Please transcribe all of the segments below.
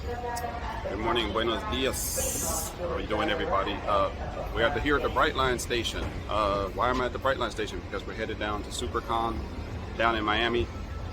Good morning, buenos dias. How are you doing, everybody? We're here at the Brightline station. Why am I at the Brightline station? Because we're headed down to Supercon down in Miami.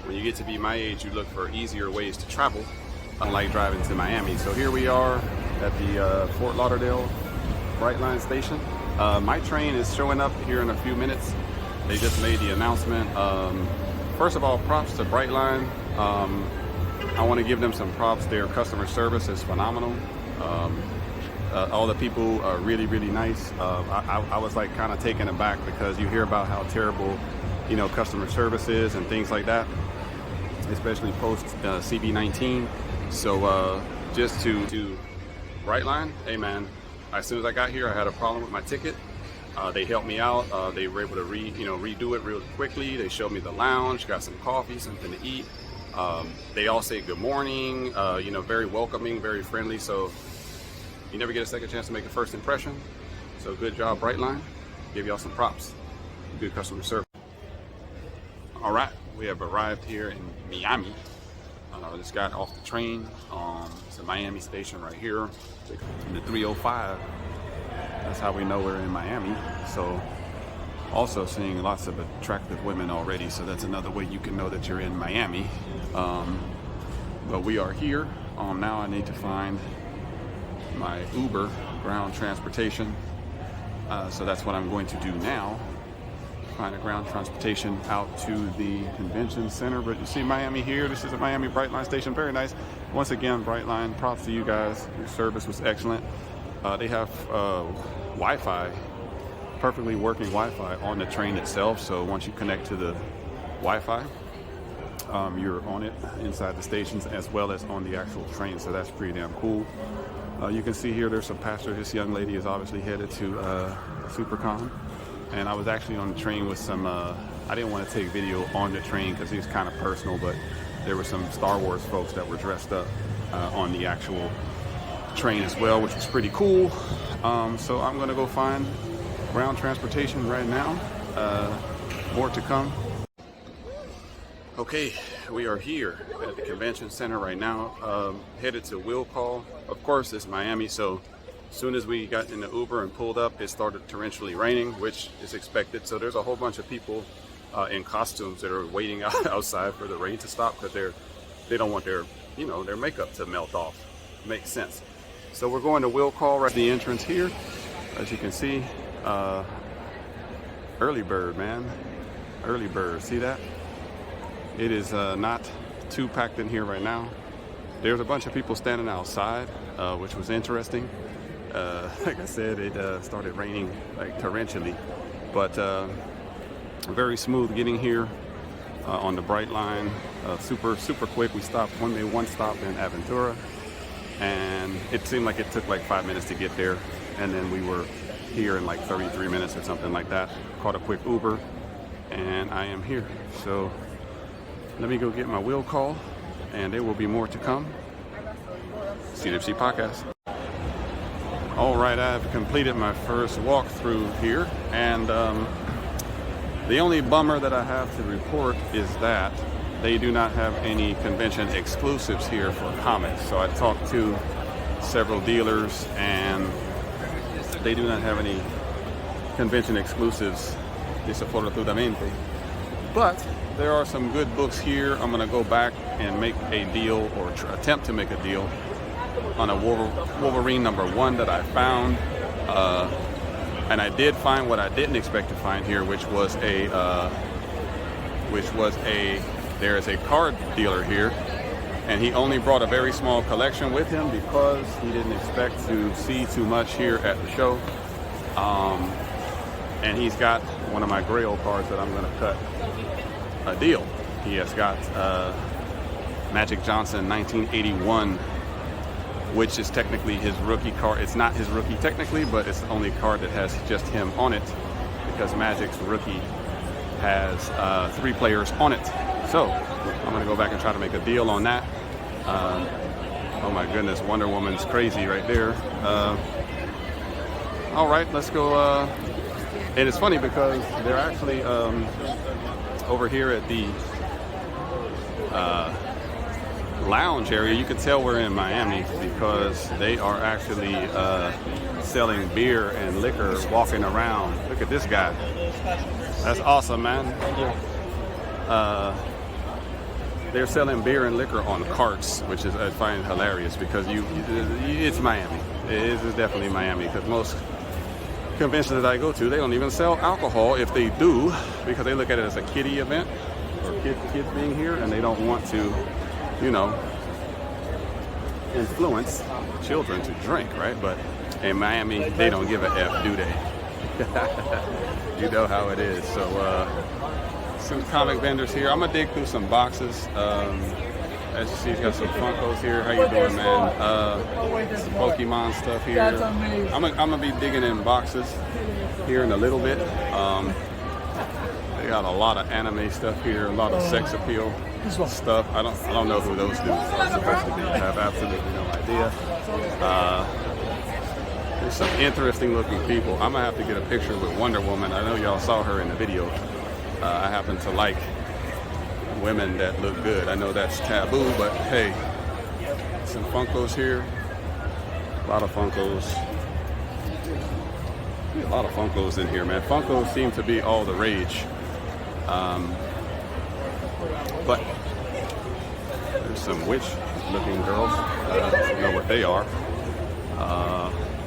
When you get to be my age, you look for easier ways to travel, unlike driving to Miami. So here we are at the Fort Lauderdale Brightline station. My train is showing up here in a few minutes. They just made the announcement. First of all, props to Brightline. I want to give them some props. Their customer service is phenomenal. All the people are really, really nice. I was like kind of taken aback because you hear about how terrible, customer service is and things like that, especially post CB19. So just to Brightline, hey man, as soon as I got here, I had a problem with my ticket. They helped me out. They were able to redo it real quickly. They showed me the lounge, got some coffee, something to eat. They all say good morning, very welcoming, very friendly. So you never get a second chance to make a first impression. So good job, Brightline. Give y'all some props. Good customer service. All right, we have arrived here in Miami. Just got off the train. It's a Miami station right here in the 305. That's how we know we're in Miami. So also seeing lots of attractive women already, so that's another way you can know that you're in Miami. But we are here. Now I need to find my Uber ground transportation. So that's what I'm going to do now. Find a ground transportation out to the convention center. But you see Miami here. This is a Miami Brightline station. Very nice. Once again, Brightline, props to you guys. Your service was excellent. They have Wi-Fi, perfectly working Wi-Fi on the train itself. So once you connect to the Wi-Fi, you're on it inside the stations as well as on the actual train. So that's pretty damn cool. You can see here there's some passengers. This young lady is obviously headed to Supercon. And I was actually on the train with some, I didn't want to take video on the train because it was kind of personal, but there were some Star Wars folks that were dressed up on the actual train as well, which was pretty cool. So I'm going to go find ground transportation right now. More to come. Okay, we are here at the convention center right now, headed to will call. Of course, it's Miami, so as soon as we got in the Uber and pulled up, it started torrentially raining, which is expected. So there's a whole bunch of people in costumes that are waiting outside for the rain to stop because they don't want their makeup to melt off. Makes sense. So we're going to will call right at the entrance here. As you can see, early bird, man. Early bird, see that? It is not too packed in here right now. There's a bunch of people standing outside, which was interesting. Like I said, it started raining like torrentially, but very smooth getting here on the Brightline. Super quick. We made one stop in Aventura, and it seemed like it took like 5 minutes to get there, and then we were here in like 33 minutes or something like that. Caught a quick Uber, and I am here. So let me go get my will call, and there will be more to come. CWC podcast. All right, I've completed my first walkthrough here, and the only bummer that I have to report is that they do not have any convention exclusives here for comics. So I talked to several dealers, and they do not have any convention exclusives, desafortunadamente. But there are some good books here. I'm going to go back and make a deal, or attempt to make a deal, on a Wolverine #1 that I found. And I did find what I didn't expect to find here, which was there is a card dealer here, and he only brought a very small collection with him because he didn't expect to see too much here at the show. And he's got one of my Grail cards that I'm going to cut a deal. He has got Magic Johnson 1981, which is technically his rookie card. It's not his rookie technically, but it's the only card that has just him on it, because Magic's rookie has 3 players on it. So I'm going to go back and try to make a deal on that. Oh my goodness, Wonder Woman's crazy right there. All right, let's go. And it's funny because they're actually over here at the lounge area. You can tell we're in Miami because they are actually selling beer and liquor walking around. Look at this guy. That's awesome, man. They're selling beer and liquor on carts, which is I find hilarious because it's Miami. It is definitely Miami because most conventions that I go to, they don't even sell alcohol. If they do, because they look at it as a kiddie event or kids being here, and they don't want to, you know, influence children to drink, right? But in Miami, they don't give a F, do they? You know how it is. So some comic vendors here. I'm gonna dig through some boxes. As you see, he's got some Funkos here. How you doing, man? Some Pokemon stuff here. I'm gonna be digging in boxes here in a little bit. They got a lot of anime stuff here, a lot of sex appeal stuff. I don't know who those dudes are supposed to be. I have absolutely no idea. There's some interesting looking people. I'm gonna have to get a picture with Wonder Woman. I know y'all saw her in the video. I happen to like women that look good. I know that's taboo, but hey, some Funkos here. A lot of Funkos. A lot of Funkos in here, man. Funkos seem to be all the rage. But there's some witch-looking girls. I don't know what they are.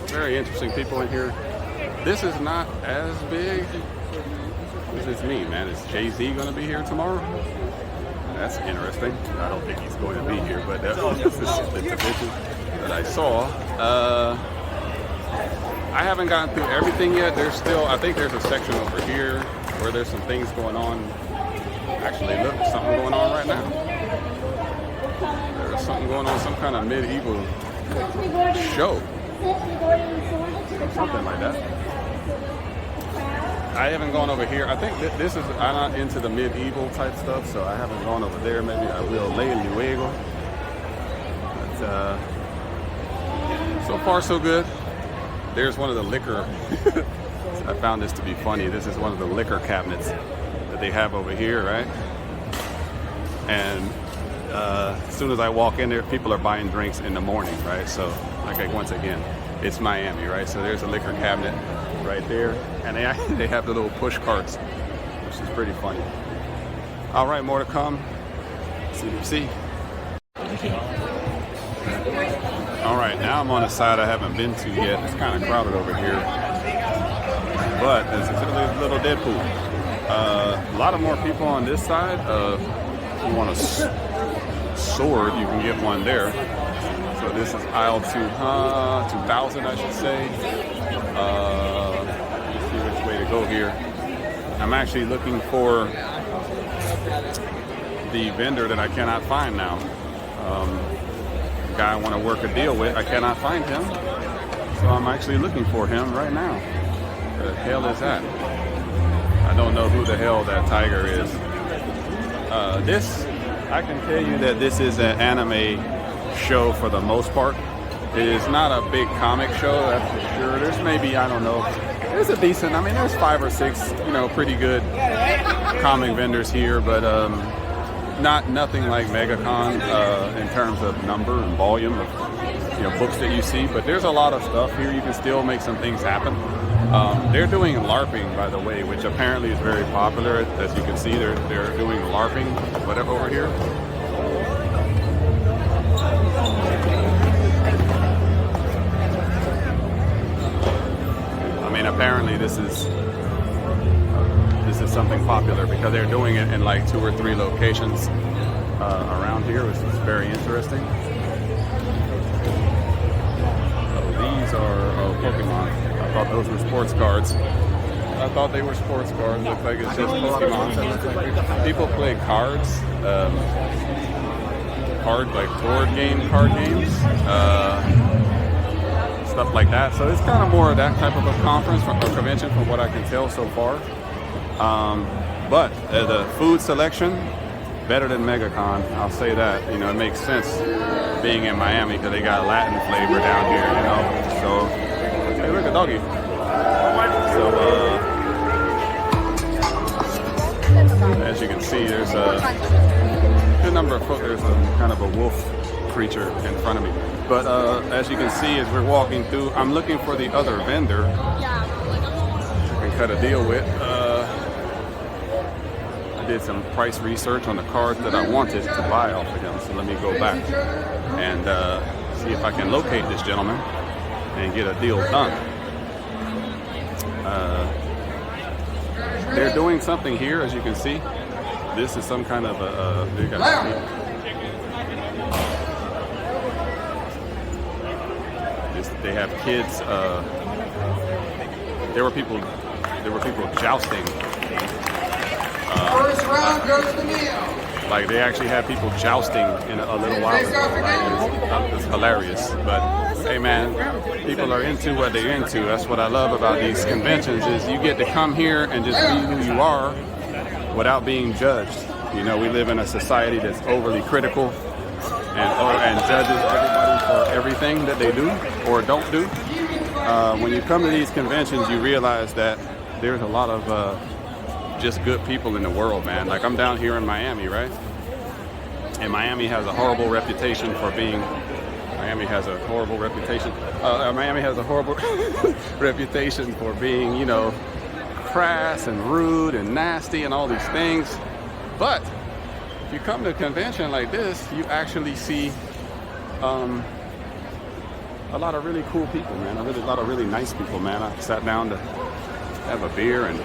Very interesting people in here. This is not as big. This is me, man. Is Jay-Z going to be here tomorrow? That's interesting. I don't think he's going to be here, but that's the division that I saw. I haven't gotten through everything yet. There's still, I think there's a section over here where there's some things going on. Actually, look, there's something going on right now. There's something going on, some kind of medieval show. Something like that. I haven't gone over here. I think this is, I'm not into the medieval type stuff, so I haven't gone over there. Maybe I will luego. But so far so good. There's one of the liquor. I found this to be funny. This is one of the liquor cabinets that they have over here, right? And as soon as I walk in there, people are buying drinks in the morning, right? So, like once again, it's Miami, right? So there's a liquor cabinet right there, and they have the little push carts, which is pretty funny. All right, more to come. CWC. All right, now I'm on a side I haven't been to yet. It's kind of crowded over here, but there's a little Deadpool. A lot of more people on this side. If you want a sword, you can get one there. So this is aisle 2000, I should say. Let's see which way to go here. I'm actually looking for the vendor that I cannot find now. The guy I want to work a deal with, I cannot find him. So I'm actually looking for him right now. Where the hell is that? I don't know who the hell that tiger is. I can tell you that this is an anime show for the most part. It is not a big comic show, that's for sure. There's maybe, I don't know, there's a decent, I mean, there's 5 or 6, pretty good comic vendors here, but nothing like MegaCon in terms of number and volume of books that you see. But there's a lot of stuff here. You can still make some things happen. They're doing LARPing, by the way, which apparently is very popular. As you can see, they're doing LARPing, whatever over here. I mean, apparently this is something popular because they're doing it in like 2 or 3 locations around here, which is very interesting. These are Pokemon. I thought those were sports cards. I thought they were sports cards. Looks like it's just Pokemon. People play cards, card games, stuff like that. So it's kind of more of that type of a conference or convention from what I can tell so far. But the food selection, better than MegaCon, I'll say that. It makes sense being in Miami because they got Latin flavor down here, So, hey, look at doggy. So, as you can see, there's a good number of folks. There's a kind of a wolf creature in front of me. But as you can see, as we're walking through, I'm looking for the other vendor I can cut a deal with. I did some price research on the cards that I wanted to buy off of him. So let me go back and see if I can locate this gentleman and get a deal done. They're doing something here, as you can see. This is some kind of a they have kids. There were people jousting. First round goes to Neo. Like they actually had people jousting in a little while ago. It's hilarious. But hey man, people are into what they're into. That's what I love about these conventions is you get to come here and just be who you are without being judged. You know, we live in a society that's overly critical and judges everybody for everything that they do or don't do. When you come to these conventions, you realize that there's a lot of just good people in the world, man. Like I'm down here in Miami, right? And Miami has a horrible reputation for being. Miami has a horrible reputation for being, you know, crass and rude and nasty and all these things. But if you come to a convention like this, you actually see a lot of really cool people, man. A lot of really nice people, man. I sat down to have a beer and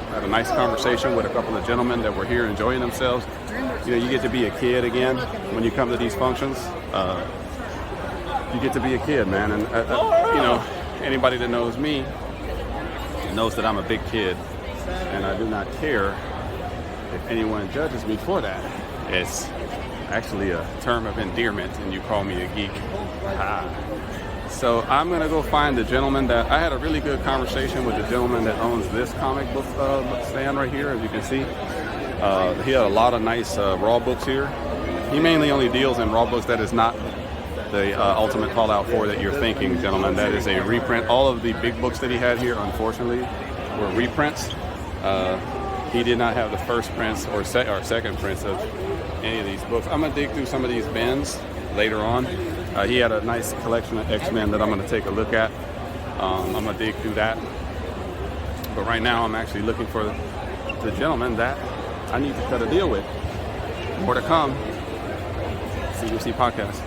had a nice conversation with a couple of gentlemen that were here enjoying themselves. You know, you get to be a kid again when you come to these functions. You get to be a kid, man. And, you know, anybody that knows me knows that I'm a big kid. And I do not care if anyone judges me for that. It's actually a term of endearment, and you call me a geek. So I'm going to go find the gentleman that I had a really good conversation with the gentleman that owns this comic book stand right here, as you can see. He had a lot of nice raw books here. He mainly only deals in raw books. That is not the Ultimate Fallout 4 that you're thinking, gentlemen. That is a reprint. All of the big books that he had here, unfortunately, were reprints. He did not have the first prints or second prints of any of these books. I'm going to dig through some of these bins later on. He had a nice collection of X-Men that I'm going to take a look at. I'm going to dig through that. But right now, I'm actually looking for the gentleman that I need to cut a deal with. More to come. CWC Podcast.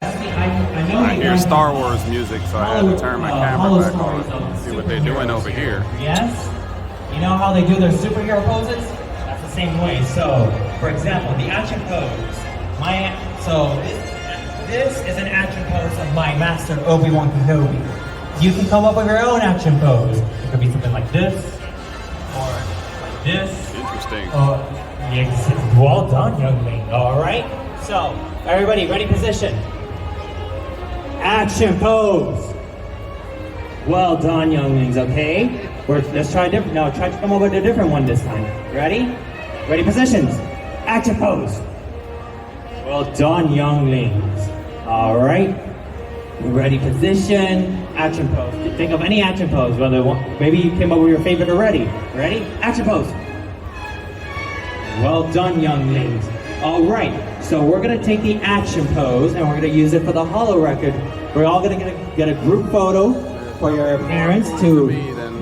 I hear Star Wars music, so I had to turn my camera back on. See what they're doing over here. Yes. You know how they do their superhero poses? That's the same way. So, for example, the action pose. This is an action pose of my master Obi-Wan Kenobi. You can come up with your own action pose. It could be something like this, or like this. Interesting. Yes, well done, young man. All right. So, everybody, ready position. Action pose. Well done, younglings. Okay. Let's try a different. No, try to come over to a different one this time. Ready? Ready positions. Action pose. Well done, younglings. All right. Ready position. Action pose. Think of any action pose. Whether maybe you came up with your favorite already. Ready? Action pose. Well done, younglings. All right. So we're gonna take the action pose and we're gonna use it for the holo record. We're all gonna get a group photo for your parents to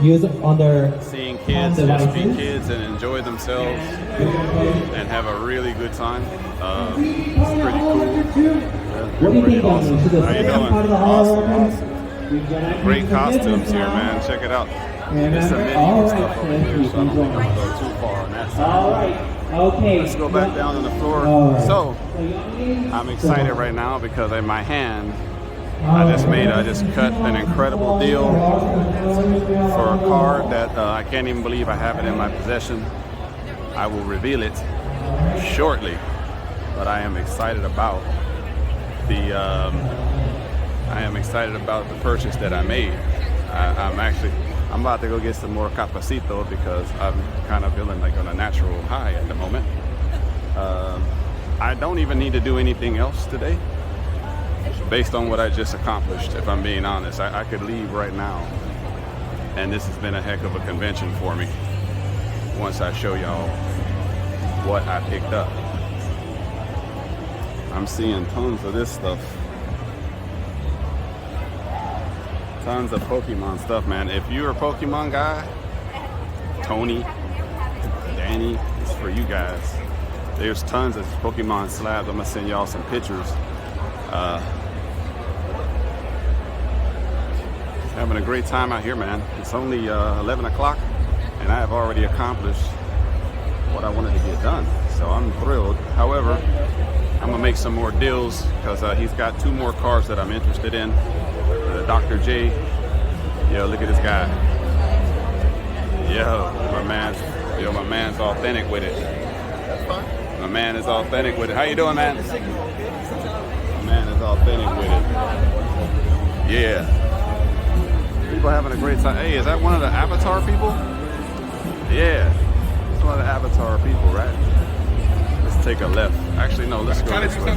use on their seeing kids just be kids and enjoy themselves and have a really good time. It's pretty cool. Pretty awesome. How you doing? Awesome. Great costumes here, man. Check it out. There's some medieval stuff over here, so I don't think I'm gonna go too far on that side. All right. Okay. Let's go back down on the floor. Right. So I'm excited right now because in my hand I just cut an incredible deal for a card that I can't even believe I have it in my possession. I will reveal it shortly, but I am excited about the purchase that I made. I'm about to go get some more Capacito because I'm kind of feeling like on a natural high at the moment. I don't even need to do anything else today. Based on what I just accomplished, if I'm being honest, I could leave right now. And this has been a heck of a convention for me. Once I show y'all what I picked up. I'm seeing tons of this stuff. Tons of Pokemon stuff, man. If you're a Pokemon guy, Tony, Danny, it's for you guys. There's tons of Pokemon slabs. I'm gonna send y'all some pictures. Having a great time out here, man. It's only 11 o'clock and I have already accomplished what I wanted to get done. So I'm thrilled. However, I'm gonna make some more deals because he's got 2 more cars that I'm interested in. Dr. J. Yo, look at this guy. Yo, my man's authentic with it. My man is authentic with it. How you doing, man? My man is authentic with it. Yeah. People having a great time. Hey, is that one of the Avatar people? Yeah. It's one of the Avatar people, right? Let's take a left. Actually, no, let's go this way.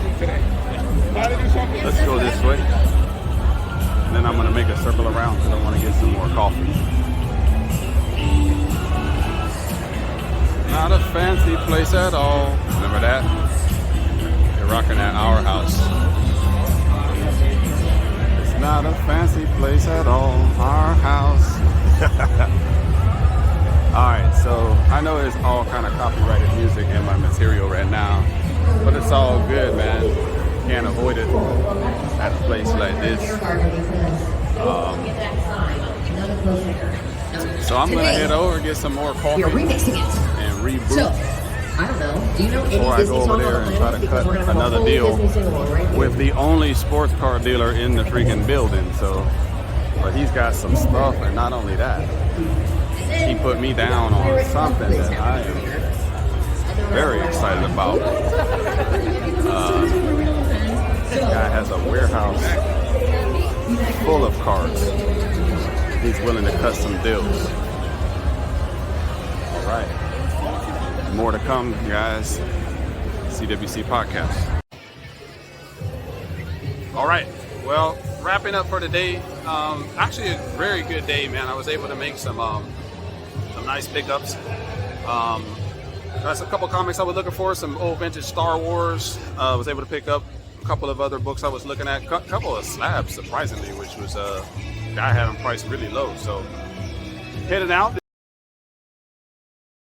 Let's go this way. And then I'm going to make a circle around because I want to get some more coffee. Not a fancy place at all. Remember that? You're rocking at our house. It's not a fancy place at all. Our house. Alright, so I know it's all kind of copyrighted music in my material right now. But it's all good, man. Can't avoid it at a place like this. So I'm gonna head over and get some more coffee and reboot. So, I don't know. Do you know any before I go over there and try to cut another deal with the only sports car dealer in the freaking building. So, but he's got some stuff, and not only that, he put me down on something that I am very excited about. This guy has a warehouse full of cars. He's willing to cut some deals. All right. More to come, guys. CWC podcast. All right. Well, wrapping up for today. Actually, a very good day, man. I was able to make some nice pickups. That's a couple comics I was looking for. Some old vintage Star Wars. I was able to pick up a couple of other books I was looking at. A couple of slabs, surprisingly, which was guy had them priced really low. So heading out.